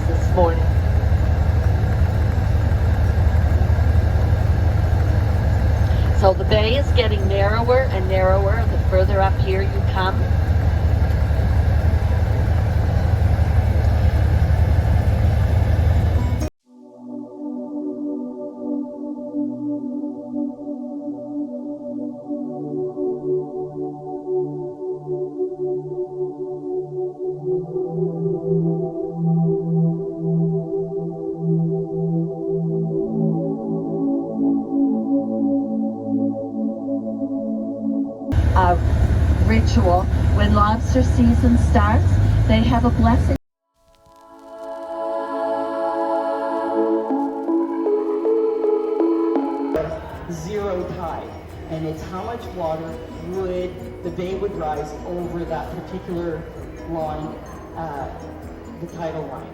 this morning. So the bay is getting narrower and narrower the further up here you come. A ritual when lobster season starts, they have a blessing. Zero tide, and it's how much water the bay would rise over that particular line, the tidal line.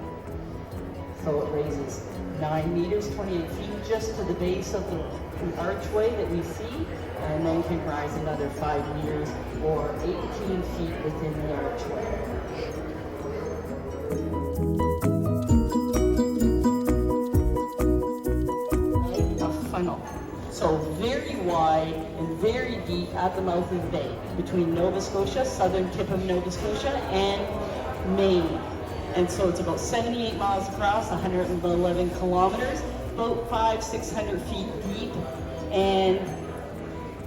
So it raises 9 meters, 28 feet just to the base of the archway that we see, and then can rise another 5 meters or 18 feet within the archway. A funnel. So very wide and very deep at the mouth of the bay between Nova Scotia, southern tip of Nova Scotia, and Maine. And so it's about 78 miles across, 111 kilometers, about 500-600 feet deep, and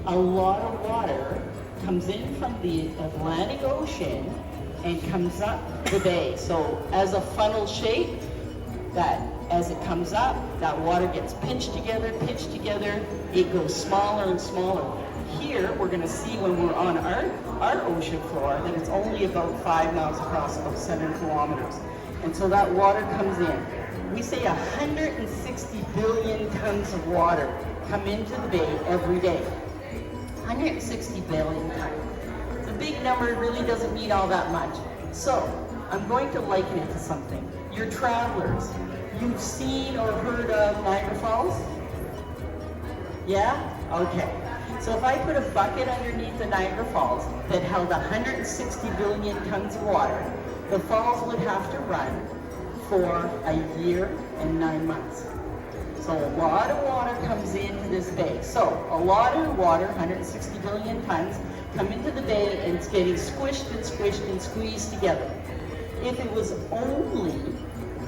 a lot of water comes in from the Atlantic Ocean and comes up the bay. So as a funnel shape, that as it comes up, that water gets pinched together, it goes smaller and smaller. Here, we're gonna see when we're on our ocean floor that it's only about 5 miles across, about 7 kilometers. And so that water comes in. We say 160 billion tons of water come into the bay every day. 160 billion tons. It's a big number, it really doesn't mean all that much. So, I'm going to liken it to something. You're travelers. You've seen or heard of Niagara Falls? Yeah? Okay. So if I put a bucket underneath the Niagara Falls that held 160 billion tons of water, the falls would have to run for a year and 9 months. So a lot of water comes into this bay. So a lot of water, 160 billion tons, come into the bay and it's getting squished and squished and squeezed together. If it was only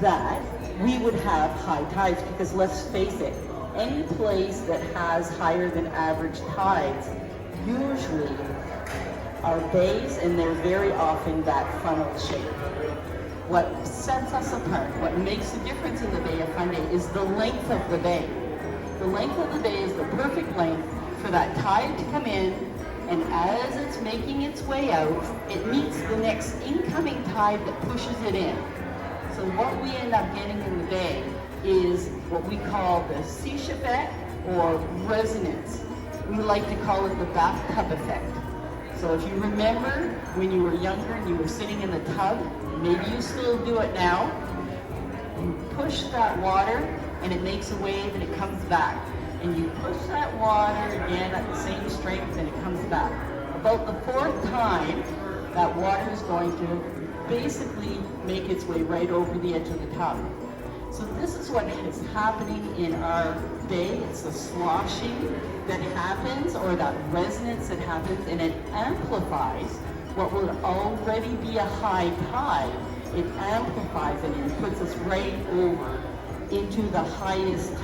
that, we would have high tides, because let's face it, any place that has higher than average tides usually are bays, and they're very often that funnel shape. What sets us apart, what makes the difference in the Bay of Fundy is the length of the bay. The length of the bay is the perfect length for that tide to come in, and as it's making its way out, it meets the next incoming tide that pushes it in. So what we end up getting in the bay is what we call the Seiche effect, or resonance. We like to call it the bathtub effect. So if you remember when you were younger and you were sitting in the tub, maybe you still do it now, you push that water and it makes a wave and it comes back. And you push that water again at the same strength and it comes back. About the 4th time, that water is going to basically make its way right over the edge of the tub. So this is what is happening in our bay. It's the sloshing that happens, or that resonance that happens, and it amplifies what would already be a high tide. It amplifies it and puts us right over into the highest tide.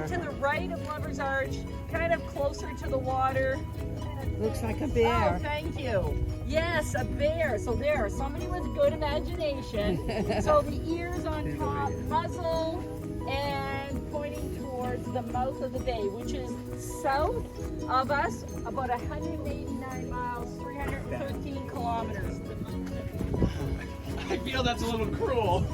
To the right of Lover's Arch, kind of closer to the water. Looks like a bear. Oh, thank you. Yes, a bear. So there, somebody with good imagination. So the ears on top, muzzle, and pointing towards towards the mouth of the bay, which is south of us, about 189 miles, 313 kilometers. I feel that's a little cruel.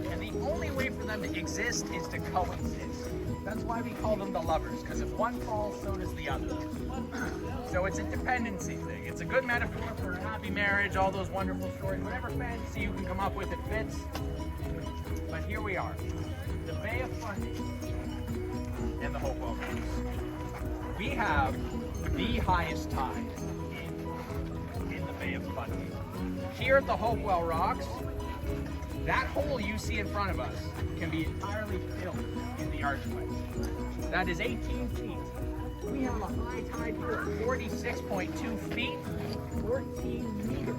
And the only way for them to exist is to coexist. That's why we call them the lovers, because if one falls, so does the other. So it's a dependency thing. It's a good metaphor for a happy marriage, all those wonderful stories. Whatever fantasy you can come up with, it fits. But here we are, the Bay of Fundy and the Hopewell Rocks. We have the highest tide in the Bay of Fundy. Here at the Hopewell Rocks, that hole you see in front of us can be entirely filled in the archway. That is 18 feet. We have a high tide here of 46.2 feet, 14 meters.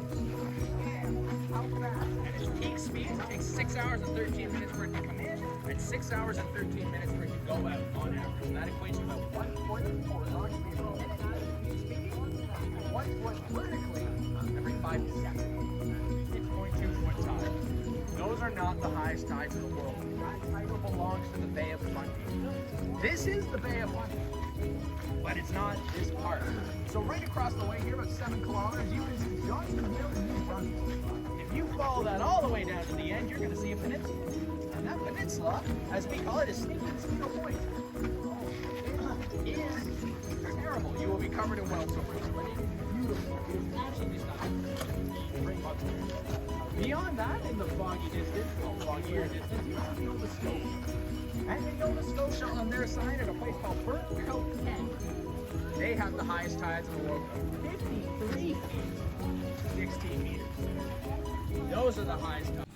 How fast? And its peak speed takes 6 hours and 13 minutes for it to come in, and 6 hours and 13 minutes for it to go out on average. And that equates to about 1 foot horizontally at peak speed, and 1 foot vertically every 5 seconds. 6.2 foot tide. Those are not the highest tides in the world. That title belongs to the Bay of Fundy. This is the Bay of Fundy, but it's not this part. So right across the way here, about 7 kilometers, you can see Johnsonville and New Brunswick. If you follow that all the way down to the end, you're going to see a peninsula. And that peninsula, as we call it, is Stinking Mosquito Point. It is terrible. You will be covered in wild silver. Beautiful. It's absolutely stunning. Great bugs there. Beyond that, in the foggy distance, foggier distance, you have Nova Scotia. And in Nova Scotia, on their side, at a place called Burntcoat Kent, they have the highest tides in the world, 53 feet, 16 meters. Those are the highest tides.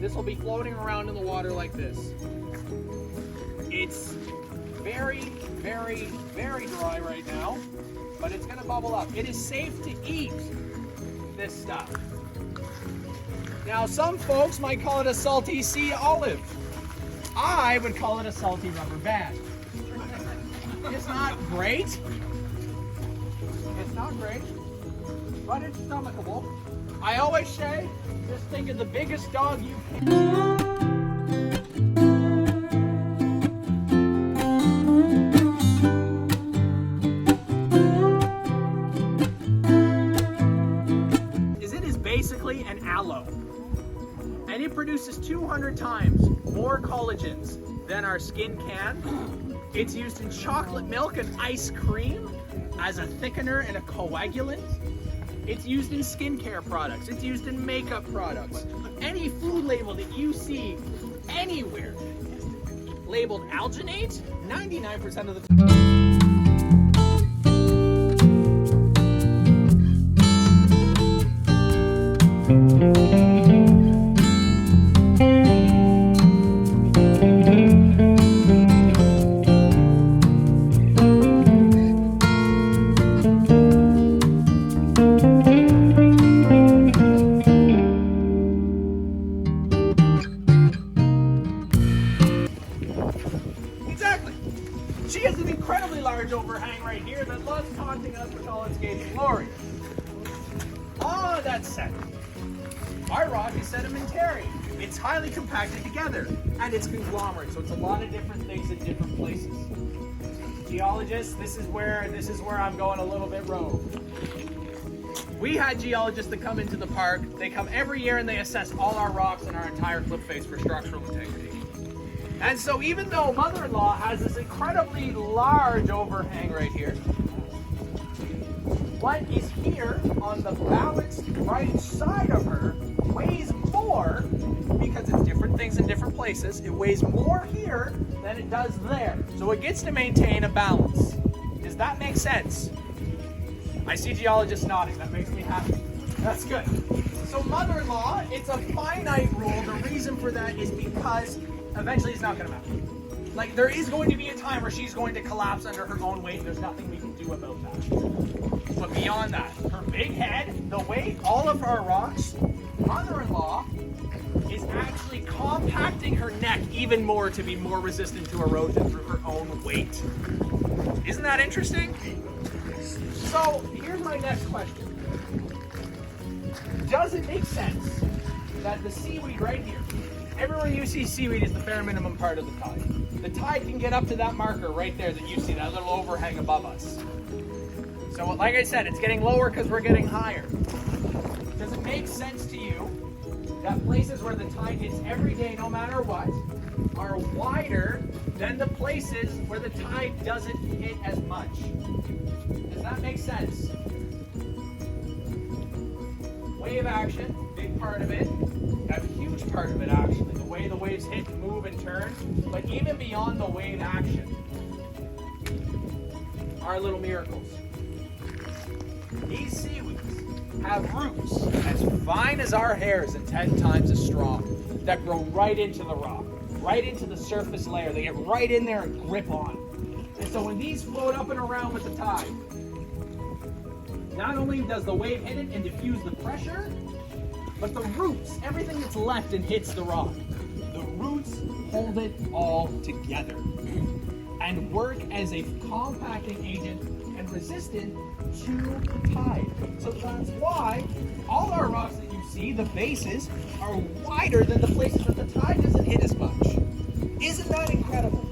This will be floating around in the water like this. It's very, very, very dry right now, but it's gonna bubble up. It is safe to eat this stuff. Now, some folks might call it a salty sea olive. I would call it a salty rubber band. It's not great. It's not great, but it's stomachable. I always say, just think of the biggest dog you can. It is basically an aloe, and it produces 200 times more collagens than our skin can. It's used in chocolate milk and ice cream as a thickener and a coagulant. It's used in skincare products. It's used in makeup products. Any food label that you see anywhere labeled alginate, 99% of the time. set. Our rock is sedimentary. It's highly compacted together, and it's conglomerate, so it's a lot of different things in different places. Geologists, this is where I'm going a little bit rogue. We had geologists that come into the park. They come every year and they assess all our rocks and our entire cliff face for structural integrity. And so even though mother-in-law has this incredibly large overhang right here, what is here on the balanced right side of her weighs more, because it's different things in different places. It weighs more here than it does there. So it gets to maintain a balance. Does that make sense? I see geologists nodding. That makes me happy. That's good. So mother-in-law, it's a finite rule. The reason for that is because eventually it's not going to matter. Like, there is going to be a time where she's going to collapse under her own weight. There's nothing we can do about that. But beyond that, her big head, the weight, all of our rocks, mother-in-law is actually compacting her neck even more to be more resistant to erosion through her own weight. Isn't that interesting? So here's my next question. Does it make sense that the seaweed right here, everywhere you see seaweed is the bare minimum part of the tide. The tide can get up to that marker right there that you see, that little overhang above us. So like I said, it's getting lower because we're getting higher. Does it make sense to you that places where the tide hits every day, no matter what, are wider than the places where the tide doesn't hit as much? Does that make sense? Wave action, big part of it. A huge part of it, actually. The way the waves hit and move and turn. But even beyond the wave action, are little miracles. These seaweeds have roots as fine as our hairs and 10 times as strong that grow right into the rock, right into the surface layer. They get right in there and grip on. And so when these float up and around with the tide, not only does the wave hit it and diffuse the pressure, but the roots, everything that's left and hits the rock, the roots hold it all together and work as a compacting agent and resistant to tide. So that's why all our rocks that you see, the bases, are wider than the places that the tide doesn't hit as much. Isn't that incredible?